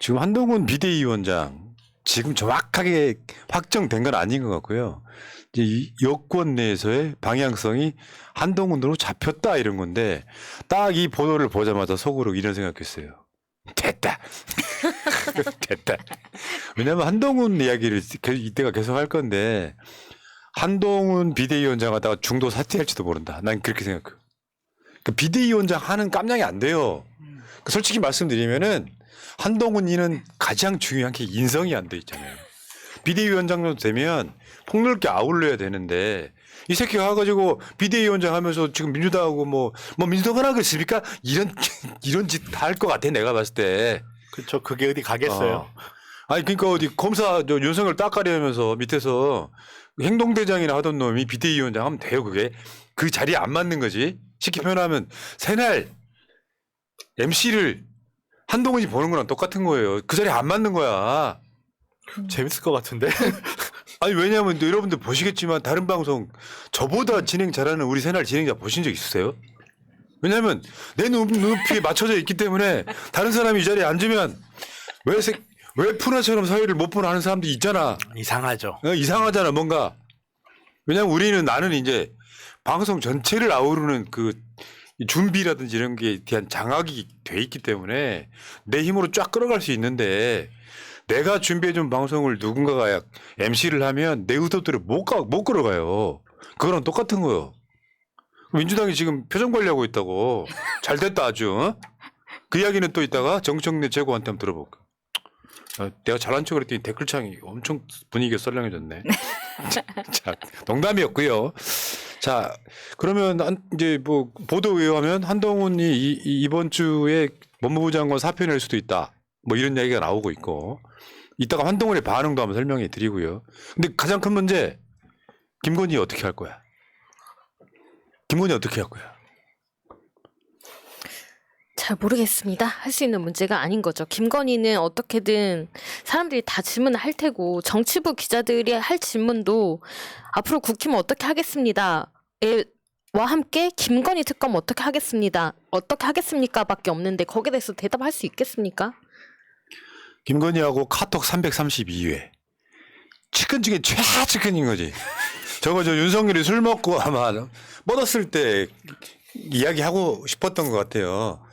지금 한동훈 비대위원장 지금 정확하게 확정된 건 아닌 것 같고요. 이제 이 여권 내에서의 방향성이 한동훈으로 잡혔다 이런 건데 딱 이 보도를 보자마자 속으로 이런 생각했어요. 됐다. 됐다. 왜냐하면 한동훈 이야기를 이때가 계속 할 건데 한동훈 비대위원장 하다가 중도 사퇴할지도 모른다. 난 그렇게 생각해요. 그 비대위원장 하는 깜냥이 안 돼요. 솔직히 말씀드리면은 한동훈이는 가장 중요한 게 인성이 안 돼 있잖아요. 비대위원장 정도 되면 폭넓게 아울러야 되는데 이 새끼가 와가지고 비대위원장 하면서 지금 민주당하고 뭐 민주당은 하겠습니까? 이런 짓 다 할 것 같아 내가 봤을 때. 그렇죠. 그게 어디 가겠어요? 아니 그러니까 어디 검사 윤석열 딱가리하면서 밑에서 행동대장이나 하던 놈이 비대위원장 하면 돼요. 그게 그 자리에 안 맞는 거지. 쉽게 표현하면 새날 MC를 한동훈이 보는 거랑 똑같은 거예요. 그 자리에 안 맞는 거야. 재밌을 것 같은데. 아니 왜냐하면 여러분들 보시겠지만 다른 방송 저보다 진행 잘하는 우리 새날 진행자 보신 적 있으세요? 왜냐하면 내 눈높이에 맞춰져 있기 때문에 다른 사람이 이 자리에 앉으면 왜 푸나처럼 사회를 못 보나 하는 사람들이 있잖아. 이상하죠. 이상하잖아 뭔가. 왜냐하면 나는 이제 방송 전체를 아우르는 그 준비라든지 이런 게 대한 장악이 돼 있기 때문에 내 힘으로 쫙 끌어갈 수 있는데 내가 준비해준 방송을 누군가가 MC를 하면 내 의도대로 못 끌어가요. 그거랑 똑같은 거예요. 민주당이 지금 표정 관리하고 있다고. 잘 됐다 아주. 어? 그 이야기는 또 이따가 정청래 최고한테 한번 들어볼까. 내가 잘한 척을 했더니 댓글창이 엄청 분위기가 썰렁해졌네. 자, 농담이었고요. 자, 그러면 이제 뭐 보도에 의하면 한동훈이 이번 주에 법무부 장관 사표 낼 수도 있다. 뭐 이런 이야기가 나오고 있고. 이따가 한동훈의 반응도 한번 설명해 드리고요. 근데 가장 큰 문제 김건희 어떻게 할 거야? 김건희 어떻게 할 거야? 잘 모르겠습니다. 할 수 있는 문제가 아닌 거죠. 김건희는 어떻게든 사람들이 다 질문을 할 테고 정치부 기자들이 할 질문도 앞으로 국힘은 어떻게 하겠습니다. 와 함께 김건희 특검 어떻게 하겠습니다. 어떻게 하겠습니까? 밖에 없는데 거기에 대해서 대답할 수 있겠습니까? 김건희하고 카톡 332회. 측근 중에 최하측근인 거지. 저거 윤석열이 술 먹고 아마 뻗었을 때 이야기하고 싶었던 것 같아요.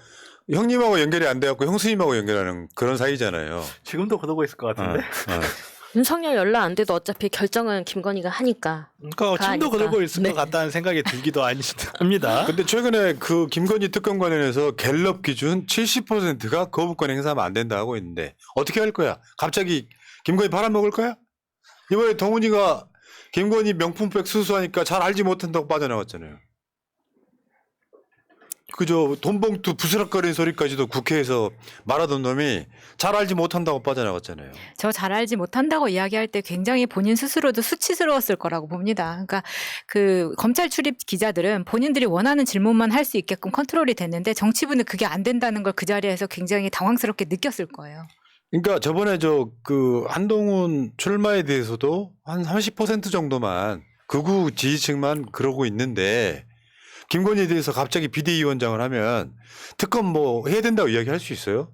형님하고 연결이 안 돼갖고 형수님하고 연결하는 그런 사이잖아요. 지금도 그러고 있을 것 같은데. 윤석열 연락 안 돼도 어차피 결정은 김건희가 하니까. 그러니까 지금도 그러고 있을 것 같다는 생각이 들기도 합니다. 근데 최근에 그 김건희 특검 관련해서 갤럽 기준 70%가 거부권 행사하면 안 된다 하고 있는데 어떻게 할 거야? 갑자기 김건희 팔아먹을 거야? 이번에 동훈이가 김건희 명품백 수수하니까 잘 알지 못한다고 빠져나왔잖아요. 그저 돈봉투 부스럭거리는 소리까지도 국회에서 말하던 놈이 잘 알지 못한다고 빠져나갔잖아요. 저 잘 알지 못한다고 이야기할 때 굉장히 본인 스스로도 수치스러웠을 거라고 봅니다. 그러니까 그 검찰 출입 기자들은 본인들이 원하는 질문만 할 수 있게끔 컨트롤이 됐는데 정치부는 그게 안 된다는 걸 그 자리에서 굉장히 당황스럽게 느꼈을 거예요. 그러니까 저번에 그 한동훈 출마에 대해서도 한 30% 정도만 극우 지지층만 그러고 있는데 김건희에 대해서 갑자기 비대위원장을 하면 특검 뭐 해야 된다고 이야기할 수 있어요?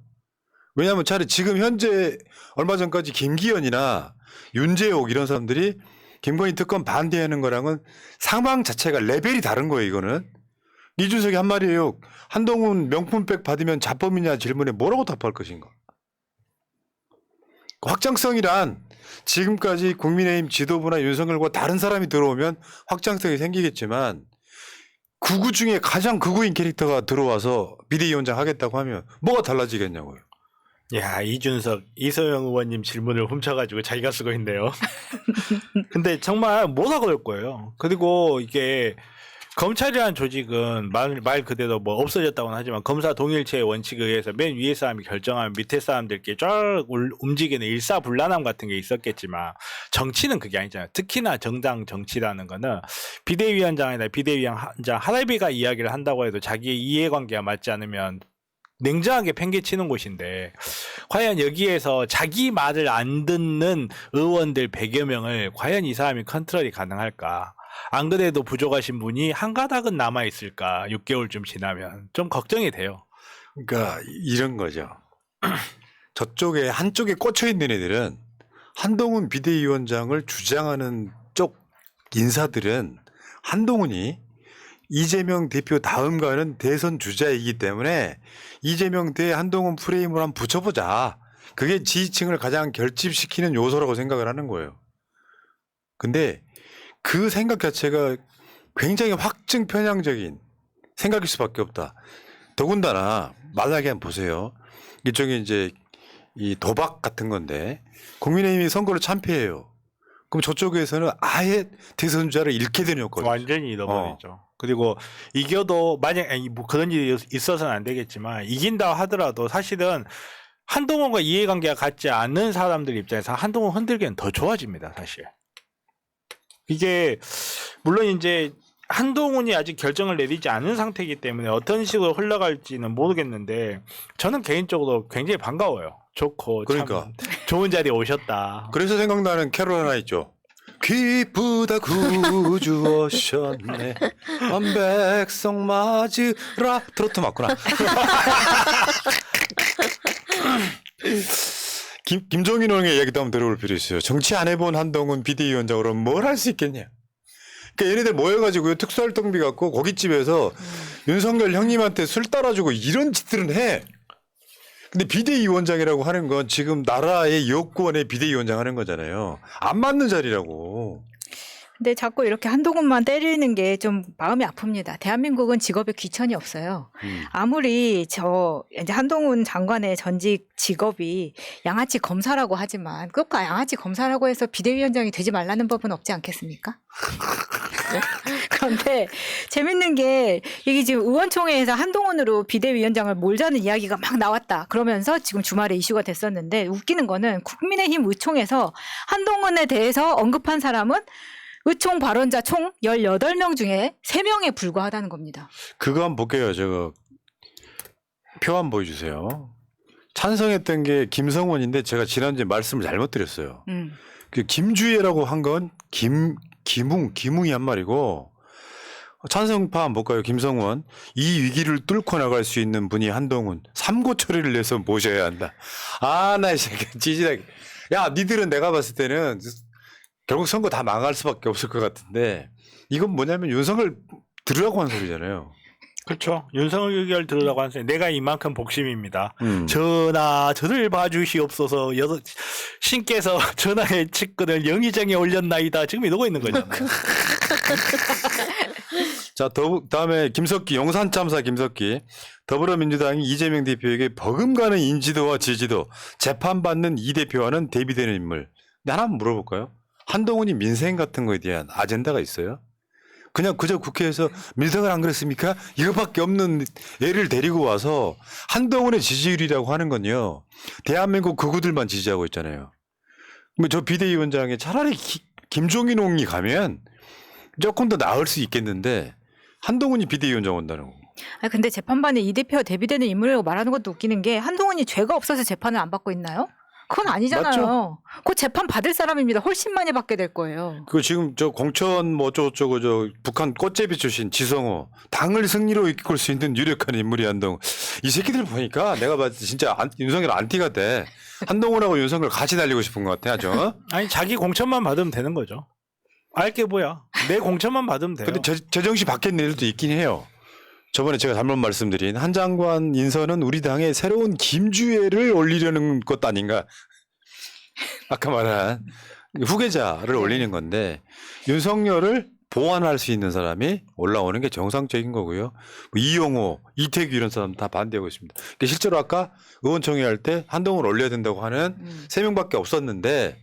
왜냐하면 차라리 지금 현재 얼마 전까지 김기현이나 윤재옥 이런 사람들이 김건희 특검 반대하는 거랑은 상황 자체가 레벨이 다른 거예요. 이거는. 이준석이 한 말이에요. 한동훈 명품백 받으면 자범이냐 질문에 뭐라고 답할 것인가. 확장성이란 지금까지 국민의힘 지도부나 윤석열과 다른 사람이 들어오면 확장성이 생기겠지만 극우 중에 가장 극우인 캐릭터가 들어와서 비대위원장 하겠다고 하면 뭐가 달라지겠냐고요. 야, 이준석, 이소영 의원님 질문을 훔쳐가지고 자기가 쓰고 있네요. 근데 정말 뭐라 그럴 거예요. 그리고 이게 검찰이라는 조직은 말 그대로 뭐 없어졌다고는 하지만 검사 동일체의 원칙에 의해서 맨 위에 사람이 결정하면 밑에 사람들끼리 쫙 움직이는 일사불란함 같은 게 있었겠지만 정치는 그게 아니잖아요. 특히나 정당 정치라는 거는 비대위원장이나 비대위원장 하라비가 이야기를 한다고 해도 자기의 이해관계가 맞지 않으면 냉정하게 팽개치는 곳인데 과연 여기에서 자기 말을 안 듣는 의원들 100여 명을 과연 이 사람이 컨트롤이 가능할까? 안 그래도 부족하신 분이 한 가닥은 남아있을까? 6개월쯤 지나면 좀 걱정이 돼요. 그러니까 이런 거죠. 저쪽에 한쪽에 꽂혀 있는 애들은 한동훈 비대위원장을 주장하는 쪽 인사들은 한동훈이 이재명 대표 다음가는 대선 주자이기 때문에 이재명 대 한동훈 프레임을 한번 붙여보자. 그게 지지층을 가장 결집시키는 요소라고 생각을 하는 거예요. 근데 그 생각 자체가 굉장히 확증 편향적인 생각일 수밖에 없다. 더군다나 만약에 한번 보세요. 이쪽에 이제 이 도박 같은 건데 국민의힘이 선거를 참패해요. 그럼 저쪽에서는 아예 대선 주자를 잃게 되는 효과죠. 완전히 잃어버리죠. 그리고 이겨도 만약 뭐 그런 일이 있어서는 안 되겠지만 이긴다 하더라도 사실은 한동훈과 이해관계가 같지 않은 사람들 입장에서 한동훈 흔들기는 더 좋아집니다. 사실 이게 물론 이제 한동훈이 아직 결정을 내리지 않은 상태이기 때문에 어떤 식으로 흘러갈지는 모르겠는데 저는 개인적으로 굉장히 반가워요. 좋고 그러니까. 참 좋은 자리에 오셨다. 그래서 생각나는 캐롤 하나 있죠. 기쁘다 구주 오셨네 백성 맞으라. 트로트 맞구나. 김종인 의원의 이야기도 한번 들어볼 필요 있어요. 정치 안 해본 한동훈 비대위원장으로 뭘 할 수 있겠냐. 그러니까 얘네들 모여가지고 특수활동비 갖고 고깃집에서 윤석열 형님한테 술 따라주고 이런 짓들은 해. 근데 비대위원장이라고 하는 건 지금 나라의 여권의 비대위원장 하는 거잖아요. 안 맞는 자리라고. 근데 자꾸 이렇게 한동훈만 때리는 게 좀 마음이 아픕니다. 대한민국은 직업에 귀천이 없어요. 아무리 이제 한동훈 장관의 전직 직업이 양아치 검사라고 하지만 그것과 양아치 검사라고 해서 비대위원장이 되지 말라는 법은 없지 않겠습니까? 그런데 재밌는 게 이게 지금 의원총회에서 한동훈으로 비대위원장을 몰자는 이야기가 막 나왔다. 그러면서 지금 주말에 이슈가 됐었는데 웃기는 거는 국민의힘 의총에서 한동훈에 대해서 언급한 사람은 의총 발언자 총 18명 중에 3명에 불과하다는 겁니다. 그거 한번 볼게요. 저거 표 한번 보여주세요. 찬성했던 게 김성원인데 제가 지난주에 말씀을 잘못 드렸어요. 그 김주혜라고 한 건 김웅이 한 말이고 찬성파 한번 볼까요? 김성원. 이 위기를 뚫고 나갈 수 있는 분이 한동훈. 삼고 처리를 내서 모셔야 한다. 아, 나 이 새끼 찌질하게. 야, 니들은 내가 봤을 때는 결국 선거 다 망할 수밖에 없을 것 같은데 이건 뭐냐면 윤석열 들으라고 한 소리잖아요. 그렇죠. 윤석열 들으라고 한 소리. 내가 이만큼 복심입니다. 전하 저를 봐주시옵소서. 신께서 전하의 측근을 영의정에 올렸나이다. 지금 이러고 있는 거잖아요. 자, 다음에 김석기, 용산참사 김석기. 더불어민주당이 이재명 대표에게 버금가는 인지도와 지지도, 재판받는 이 대표와는 대비되는 인물. 근데 하나 한번 물어볼까요? 한동훈이 민생 같은 거에 대한 아젠다가 있어요? 그냥 그저 국회에서 민생을 안 그랬습니까? 이거밖에 없는 애를 데리고 와서 한동훈의 지지율이라고 하는 건요. 대한민국 극우들만 지지하고 있잖아요. 뭐 저 비대위원장에 차라리 김종인 옹이 가면 조금 더 나을 수 있겠는데 한동훈이 비대위원장 온다는 거. 아 근데 재판반에 이 대표가 대비되는 인물이라고 말하는 것도 웃기는 게 한동훈이 죄가 없어서 재판을 안 받고 있나요? 그건 아니잖아요. 맞죠? 그 재판 받을 사람입니다. 훨씬 많이 받게 될 거예요. 그 지금 저 공천 뭐 어쩌고저쩌고 저 북한 꽃제비 출신 지성호 당을 승리로 이끌 수 있는 유력한 인물이 한동훈. 이 새끼들 보니까 내가 봤을 때 진짜 윤석열 안티가 돼. 한동훈하고 윤석열 같이 달리고 싶은 것 같아 아주. 아니 자기 공천만 받으면 되는 거죠. 알게 뭐야. 내 공천만 받으면 돼요. 근데 제정신 바뀌는 일도 있긴 해요. 저번에 제가 잘못 말씀드린 한 장관 인선은 우리 당의 새로운 김주혜를 올리려는 것 아닌가. 아까 말한 후계자를 올리는 건데 윤석열을 보완할 수 있는 사람이 올라오는 게 정상적인 거고요. 뭐 이용호, 이태규 이런 사람 다 반대하고 있습니다. 그러니까 실제로 아까 의원총회 할 때 한동훈을 올려야 된다고 하는 3명밖에 없었는데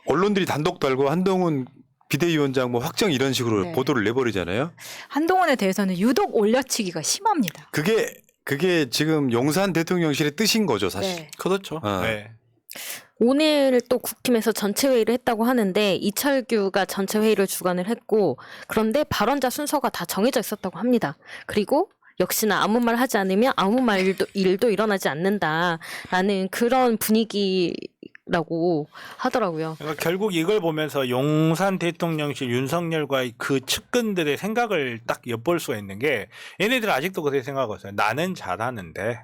언론들이 단독 달고 한동훈 비대위원장 뭐 확정 이런 식으로 네. 보도를 내버리잖아요. 한동훈에 대해서는 유독 올려치기가 심합니다. 그게 지금 용산 대통령실의 뜻인 거죠, 사실. 네. 그렇죠. 네. 오늘 또 국힘에서 전체 회의를 했다고 하는데 이철규가 전체 회의를 주관을 했고 그런데 발언자 순서가 다 정해져 있었다고 합니다. 그리고 역시나 아무 말 하지 않으면 아무 일도 일어나지 않는다라는 그런 분위기라고 하더라고요. 그러니까 결국 이걸 보면서 용산 대통령실 윤석열과의 그 측근들의 생각을 딱 엿볼 수가 있는 게 얘네들 아직도 그렇게 생각하고 있어요. 나는 잘하는데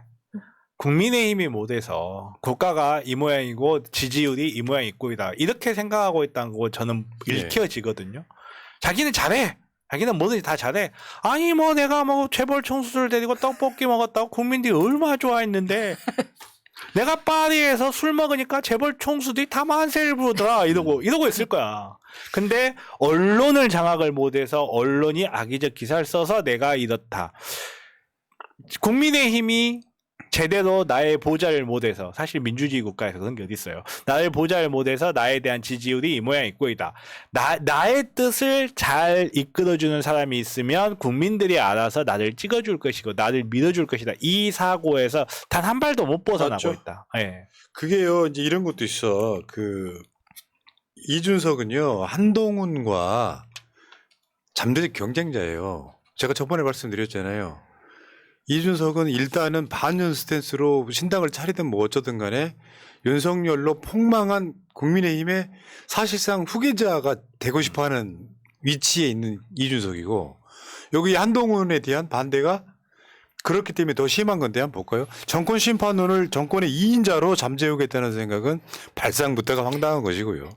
국민의힘이 못해서 국가가 이 모양이고 지지율이 이 모양이고이다 이렇게 생각하고 있다는 거 저는 읽혀지거든요. 자기는 잘해. 자기는 뭐든지 다 잘해. 아니 뭐 내가 뭐 재벌 총수들 데리고 떡볶이 먹었다고 국민들이 얼마나 좋아했는데 내가 파리에서 술 먹으니까 재벌 총수들이 다 만세를 부르더라 이러고 있을 거야. 근데 언론을 장악을 못해서 언론이 악의적 기사를 써서 내가 이렇다. 국민의힘이 제대로 나의 보좌를 못해서 사실 민주주의 국가에서 그런 게 어디 있어요. 나를 보좌를 못해서 나에 대한 지지율이 이 모양 있고이다. 나의 뜻을 잘 이끌어주는 사람이 있으면 국민들이 알아서 나를 찍어줄 것이고 나를 믿어줄 것이다. 이 사고에서 단 한 발도 못 벗어나고 맞죠? 있다. 네. 그게요. 이제 이런 것도 있어. 그 이준석은요 한동훈과 잠재적 경쟁자예요. 제가 저번에 말씀드렸잖아요. 이준석은 일단은 반윤 스탠스로 신당을 차리든 뭐 어쩌든 간에 윤석열로 폭망한 국민의힘의 사실상 후계자가 되고 싶어하는 위치에 있는 이준석이고 여기 한동훈에 대한 반대가 그렇기 때문에 더 심한 건데 한번 볼까요? 정권 심판론을 정권의 2인자로 잠재우겠다는 생각은 발상부터가 황당한 것이고요.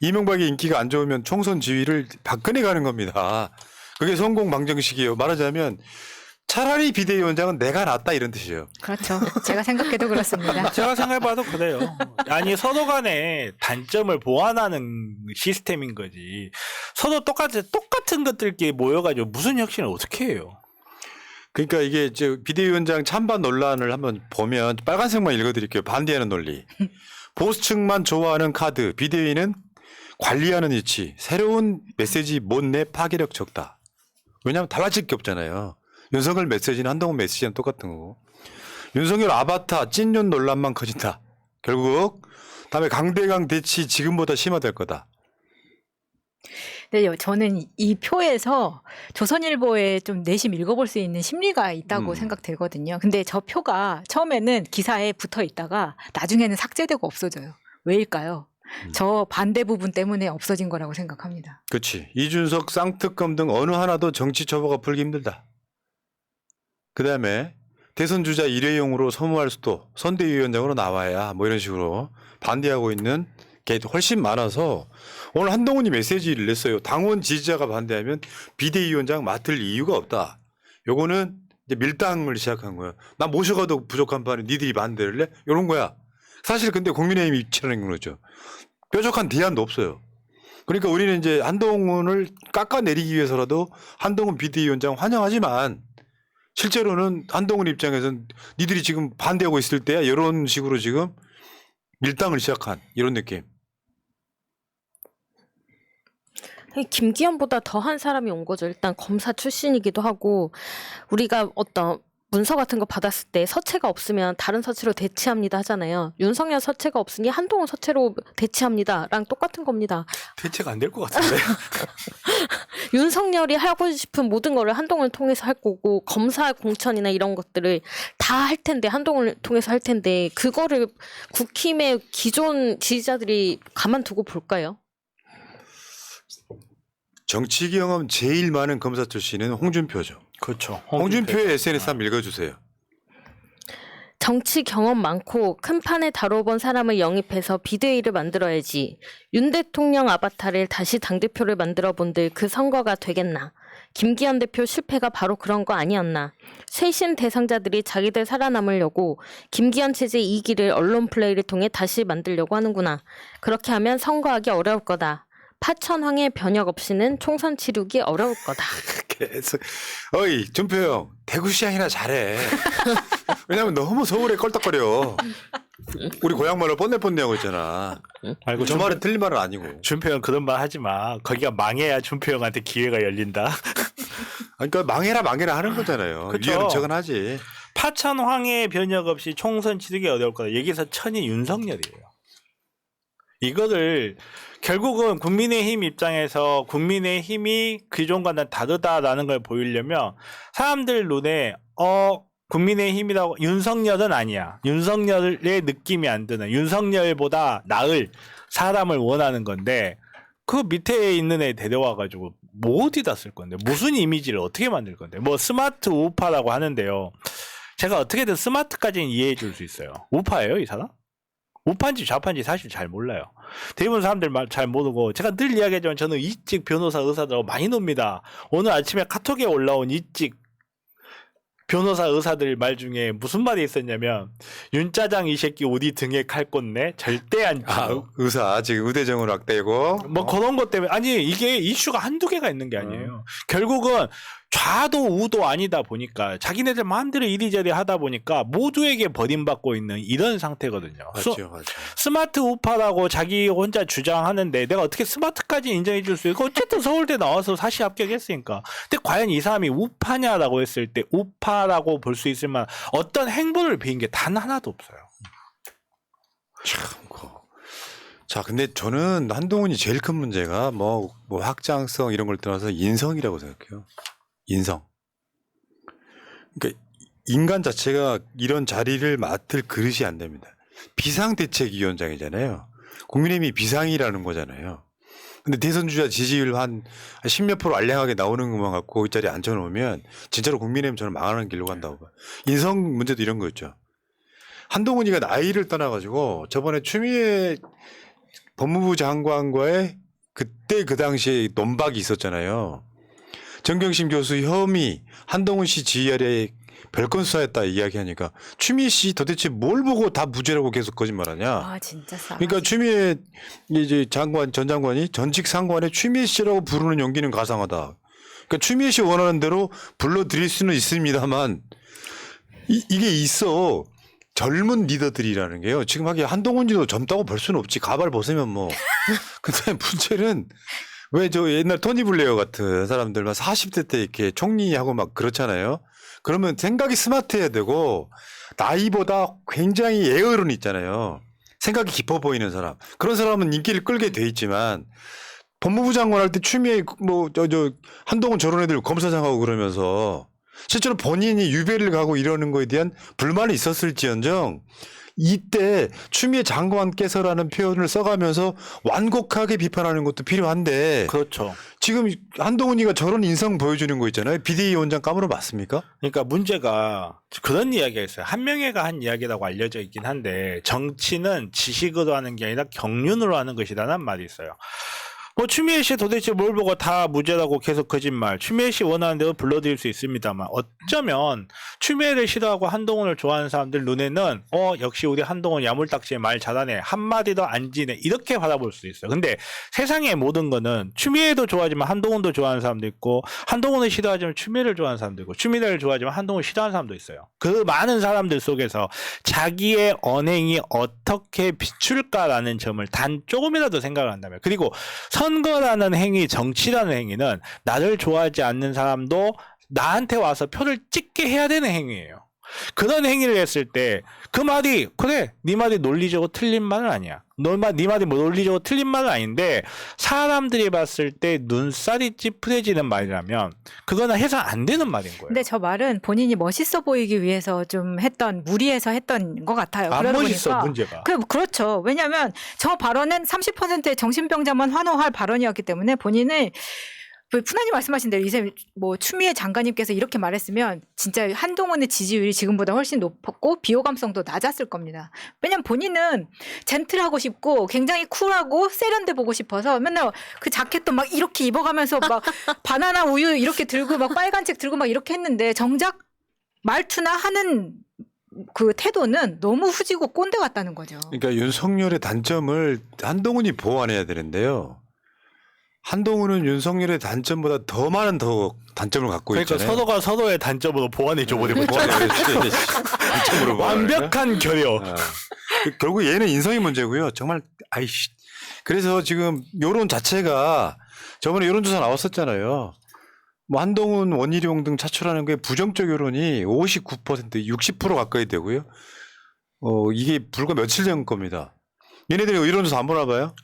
이명박의 인기가 안 좋으면 총선 지위를 박근혜 가는 겁니다. 그게 성공 방정식이에요. 말하자면 차라리 비대위원장은 내가 낫다 이런 뜻이에요. 그렇죠. 제가 생각해도 그렇습니다. 제가 생각해봐도 그래요. 아니 서로 간에 단점을 보완하는 시스템인 거지. 서로 똑같은 것들끼리 모여가지고 무슨 혁신을 어떻게 해요? 그러니까 이게 비대위원장 찬반 논란을 한번 보면 빨간색만 읽어드릴게요. 반대하는 논리. 보수층만 좋아하는 카드. 비대위는 관리하는 위치. 새로운 메시지 못 내 파괴력 적다. 왜냐하면 달라질 게 없잖아요. 윤석열 메시지는 한동훈 메시지랑 똑같은 거고. 윤석열 아바타 찐윤 논란만 커진다. 결국 다음에 강대강 대치 지금보다 심화될 거다. 네, 저는 이 표에서 조선일보에 좀 내심 읽어볼 수 있는 심리가 있다고 생각되거든요. 근데 저 표가 처음에는 기사에 붙어 있다가 나중에는 삭제되고 없어져요. 왜일까요? 저 반대 부분 때문에 없어진 거라고 생각합니다. 그렇지. 이준석 쌍특검 등 어느 하나도 정치 처벌가 풀기 힘들다. 그다음에 대선 주자 일회용으로 소모할 수도 선대위원장으로 나와야 뭐 이런 식으로 반대하고 있는 게 훨씬 많아서 오늘 한동훈이 메시지를 냈어요. 당원 지지자가 반대하면 비대위원장 맡을 이유가 없다. 요거는 이제 밀당을 시작한 거야. 나 모셔가도 부족한 판에 니들이 반대를 해? 이런 거야. 사실 근데 국민의힘이 위치라는 거죠. 뾰족한 대안도 없어요. 그러니까 우리는 이제 한동훈을 깎아내리기 위해서라도 한동훈 비대위원장 환영하지만 실제로는 한동훈 입장에서는 니들이 지금 반대하고 있을 때야 이런 식으로 지금 밀당을 시작한 이런 느낌. 김기현보다 더한 사람이 온 거죠. 일단 검사 출신이기도 하고 우리가 어떤 문서 같은 거 받았을 때 서체가 없으면 다른 서체로 대체합니다 하잖아요. 윤석열 서체가 없으니 한동훈 서체로 대체합니다랑 똑같은 겁니다. 대체가 안 될 것 같은데. 윤석열이 하고 싶은 모든 거를 한동훈을 통해서 할 거고 검사 공천이나 이런 것들을 다 할 텐데 한동훈을 통해서 할 텐데 그거를 국힘의 기존 지지자들이 가만두고 볼까요? 정치 경험 제일 많은 검사 출신은 홍준표죠. 그렇죠. 홍준표의 SNS 한번 읽어주세요. 정치 경험 많고 큰 판에 다뤄본 사람을 영입해서 비대위를 만들어야지. 윤 대통령 아바타를 다시 당대표를 만들어본들 그 선거가 되겠나. 김기현 대표 실패가 바로 그런 거 아니었나. 쇄신 대상자들이 자기들 살아남으려고 김기현 체제 2기를 언론 플레이를 통해 다시 만들려고 하는구나. 그렇게 하면 선거하기 어려울 거다. 파천황의 변혁 없이는 총선 치르기 어려울 거다. 계속 어이 준표 형 대구시장이나 잘해. 왜냐면 너무 서울에 껄떡거려. 우리 고향말로 뻔내뻔내하고 있잖아. 알고 저 말은 틀린 말은 아니고. 준표 형 그런 말 하지 마. 거기가 망해야 준표 형한테 기회가 열린다. 그러니까 망해라 하는 거잖아요. 그쵸. 위헌 척은 하지. 파천황의 변혁 없이 총선 치르기 어려울 거다. 여기서 천이 윤석열이에요. 이거를 결국은 국민의힘 입장에서 국민의힘이 기존과는 다르다라는 걸 보이려면 사람들 눈에 국민의힘이라고 윤석열은 아니야. 윤석열의 느낌이 안 드는 윤석열보다 나을 사람을 원하는 건데 그 밑에 있는 애 데려와가지고 뭐 어디다 쓸 건데 무슨 이미지를 어떻게 만들 건데 뭐 스마트 우파라고 하는데요. 제가 어떻게든 스마트까지는 이해해 줄 수 있어요. 우파예요, 이 사람? 우파인지 좌파인지 사실 잘 몰라요. 대부분 사람들 잘 모르고 제가 늘 이야기하지만 저는 이직 변호사 의사들하고 많이 놉니다. 오늘 아침에 카톡에 올라온 이직 변호사 의사들 말 중에 무슨 말이 있었냐면 윤짜장 이 새끼 어디 등에 칼 꽂네 절대 안 줘. 의사 지금 의대정으로 악대고 뭐 그런 것 때문에 아니 이게 이슈가 한두 개가 있는 게 아니에요. 결국은 좌도 우도 아니다 보니까 자기네들 마음대로 이리저리 하다 보니까 모두에게 버림받고 있는 이런 상태거든요. 맞죠. 스마트 우파라고 자기 혼자 주장하는데 내가 어떻게 스마트까지 인정해 줄 수 있고 어쨌든 서울대 나와서 사시 합격했으니까. 근데 과연 이 사람이 우파냐라고 했을 때 우파라고 볼 수 있을 만한 어떤 행보를 비인 게 단 하나도 없어요. 자, 근데 저는 한동훈이 제일 큰 문제가 뭐 확장성 이런 걸 떠나서 인성이라고 생각해요. 인성. 그러니까 인간 자체가 이런 자리를 맡을 그릇이 안 됩니다. 비상대책위원장이잖아요. 국민의힘이 비상이라는 거잖아요. 근데 대선주자 지지율 한 10몇 프로 알량하게 나오는 것만 갖고 이 자리에 앉혀놓으면 진짜로 국민의힘 저는 망하는 길로 간다고 봐요. 인성 문제도 이런 거였죠. 한동훈이가 나이를 떠나가지고 저번에 추미애 법무부 장관과의 그때 그 당시에 논박이 있었잖아요. 정경심 교수 혐의 한동훈 씨 지휘 아래 별건 수사했다 이야기하니까 추미애 씨 도대체 뭘 보고 다 무죄라고 계속 거짓말하냐. 아 진짜 싸. 그러니까 추미애 이제 장관 전 장관이 전직 상관에 추미애 씨라고 부르는 용기는 가상하다. 그러니까 추미애 씨 원하는 대로 불러드릴 수는 있습니다만 이게 있어. 젊은 리더들이라는 게요. 지금 하기에 한동훈이도 젊다고 볼 수는 없지. 가발 벗으면 뭐. 근데 문제는 왜 저 옛날 토니 블레어 같은 사람들만 40대 때 이렇게 총리하고 막 그렇잖아요. 그러면 생각이 스마트해야 되고 나이보다 굉장히 예의론 있잖아요. 생각이 깊어 보이는 사람. 그런 사람은 인기를 끌게 돼 있지만 법무부 장관 할 때 추미애 한동훈 저런 애들 검사장하고 그러면서 실제로 본인이 유배를 가고 이러는 거에 대한 불만이 있었을지언정 이때 추미애 장관께서라는 표현을 써가면서 완곡하게 비판하는 것도 필요한데 그렇죠. 지금 한동훈이가 저런 인성 보여주는 거 있잖아요. 비대위 원장 까무러 맞습니까? 그러니까 문제가 그런 이야기가 있어요. 한명회가 한 이야기라고 알려져 있긴 한데 정치는 지식으로 하는 게 아니라 경륜으로 하는 것이라는 말이 있어요. 뭐 추미애 씨 도대체 뭘 보고 다 무죄라고 계속 거짓말. 추미애 씨 원하는 대로 불러드릴 수 있습니다만 어쩌면 추미애를 싫어하고 한동훈을 좋아하는 사람들 눈에는 역시 우리 한동훈 야물딱지에 말 잘하네. 한마디도 안 지네. 이렇게 바라볼 수 있어요. 근데 세상의 모든 거는 추미애도 좋아하지만 한동훈도 좋아하는 사람도 있고 한동훈을 싫어하지만 추미애를 좋아하는 사람도 있고 추미애를 좋아하지만 한동훈을 싫어하는 사람도 있어요. 그 많은 사람들 속에서 자기의 언행이 어떻게 비출까라는 점을 단 조금이라도 생각을 한다면 그리고 선거라는 행위, 정치라는 행위는 나를 좋아하지 않는 사람도 나한테 와서 표를 찍게 해야 되는 행위예요. 그런 행위를 했을 때 그 말이 그래 네 말이 논리적으로 틀린 말은 아니야. 네 말이 뭐 논리적으로 틀린 말은 아닌데 사람들이 봤을 때 눈살이 찌푸려지는 말이라면 그거는 해서 안 되는 말인 거예요. 근데 저 말은 본인이 멋있어 보이기 위해서 좀 무리해서 했던 것 같아요. 안 그러다 멋있어 보니까 문제가. 그렇죠. 왜냐하면 저 발언은 30%의 정신병자만 환호할 발언이었기 때문에 본인은 푸나님 말씀하신 대로 이제 뭐 추미애 장관님께서 이렇게 말했으면 진짜 한동훈의 지지율이 지금보다 훨씬 높았고 비호감성도 낮았을 겁니다. 왜냐면 본인은 젠틀하고 싶고 굉장히 쿨하고 세련돼 보고 싶어서 맨날 그 자켓도 막 이렇게 입어가면서 막 바나나 우유 이렇게 들고 막 빨간 책 들고 막 이렇게 했는데 정작 말투나 하는 그 태도는 너무 후지고 꼰대 같다는 거죠. 그러니까 윤석열의 단점을 한동훈이 보완해야 되는데요. 한동훈은 윤석열의 단점보다 더 많은 단점을 갖고 그러니까 있잖아요. 서로가 서로의 단점으로 보완해 줘버리고 단점으로 완벽한 결여. 결국 얘는 인성이 문제고요. 정말 아이씨. 그래서 지금 여론 자체가 저번에 여론조사 나왔었잖아요. 뭐 한동훈, 원희룡 등 차출하는 게 부정적 여론이 59%, 60% 가까이 되고요. 이게 불과 며칠 전 겁니다. 얘네들이 여론조사 안 보나 봐요?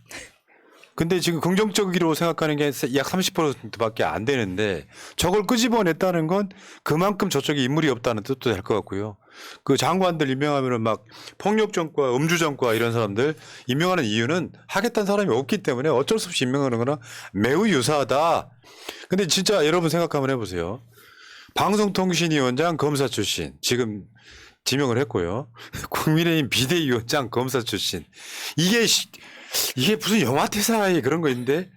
근데 지금 긍정적이라고 생각하는 게 약 30%밖에 안 되는데 저걸 끄집어냈다는 건 그만큼 저쪽에 인물이 없다는 뜻도 될 것 같고요. 그 장관들 임명하면은 막 폭력전과 음주전과 이런 사람들 임명하는 이유는 하겠다는 사람이 없기 때문에 어쩔 수 없이 임명하는 거나 매우 유사하다. 근데 진짜 여러분 생각 한번 해보세요. 방송통신위원장 검사 출신 지금 지명을 했고요. 국민의힘 비대위원장 검사 출신. 이게 무슨 영화 대사에 그런 거 있는데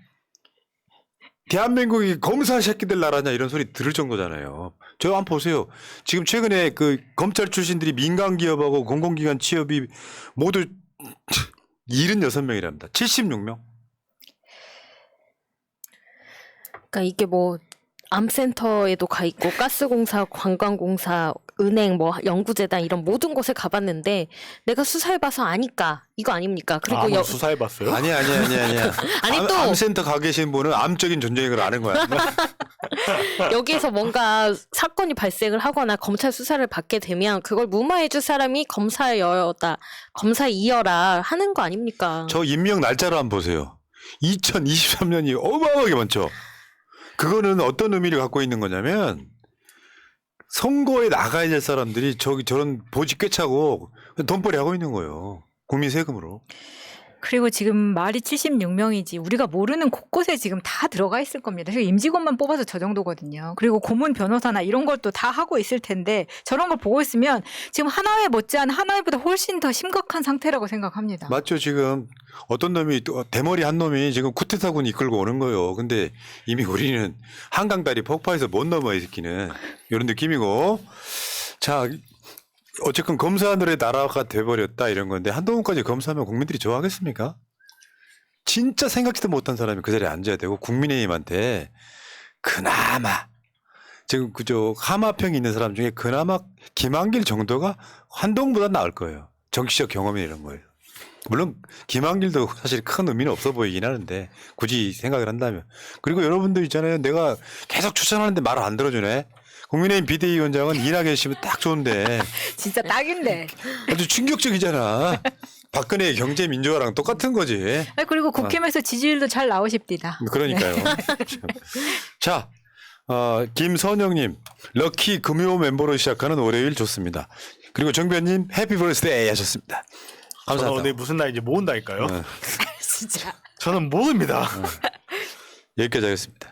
대한민국이 검사 새끼들 나라냐 이런 소리 들을 정도잖아요. 저 한번 보세요. 지금 최근에 그 검찰 출신들이 민간 기업하고 공공기관 취업이 모두 76명이랍니다. 76명. 그러니까 이게 뭐 암센터에도 가 있고 가스공사, 관광공사, 은행, 뭐 연구재단 이런 모든 곳에 가봤는데 내가 수사해봐서 아니까 이거 아닙니까? 그리고 뭐 수사해봤어요? 아니야. 아니, 또- 암센터 가 계신 분은 암적인 존재인 걸 아는 거야. 여기에서 뭔가 사건이 발생을 하거나 검찰 수사를 받게 되면 그걸 무마해줄 사람이 검사여다, 검사이어라 하는 거 아닙니까? 저 임명 날짜를 한번 보세요. 2023년이 어마어마하게 많죠. 그거는 어떤 의미를 갖고 있는 거냐면 선거에 나가야 될 사람들이 저런 보직 꿰차고 돈벌이 하고 있는 거예요. 국민 세금으로. 그리고 지금 말이 76명이지 우리가 모르는 곳곳에 지금 다 들어가 있을 겁니다. 지금 임직원만 뽑아서 저 정도거든요. 그리고 고문 변호사나 이런 것도 다 하고 있을 텐데 저런 걸 보고 있으면 지금 하나회 못지않은 하나회보다 훨씬 더 심각한 상태라고 생각합니다. 맞죠. 지금 어떤 놈이 또 대머리 한 놈이 지금 쿠데타군 이끌고 오는 거예요. 근데 이미 우리는 한강다리 폭파해서 못 넘어 이 새끼는 이런 느낌이고. 자, 어쨌건 검사들의 나라가 돼버렸다 이런 건데 한동훈까지 검사하면 국민들이 좋아하겠습니까? 진짜 생각지도 못한 사람이 그 자리에 앉아야 되고 국민의힘한테 그나마 지금 그저 하마평이 있는 사람 중에 그나마 김한길 정도가 한동훈보다 나을 거예요. 정치적 경험이 이런 거예요. 물론 김한길도 사실 큰 의미는 없어 보이긴 하는데 굳이 생각을 한다면. 그리고 여러분들 있잖아요. 내가 계속 추천하는데 말을 안 들어주네. 국민의힘 비대위원장은 이낙연 씨면 딱 좋은데 진짜 딱인데. 아주 충격적이잖아. 박근혜의 경제민주화랑 똑같은 거지. 그리고 국힘에서 지지율도 잘 나오십니다. 그러니까요. 자, 김선영님 럭키 금요 멤버로 시작하는 월요일 좋습니다. 그리고 정변님 해피 버스데이 하셨습니다. 저는 감사합니다. 오늘 무슨 날인지 모른다니까요. 네. 진짜. 저는 모릅니다. 여기까지 하겠습니다.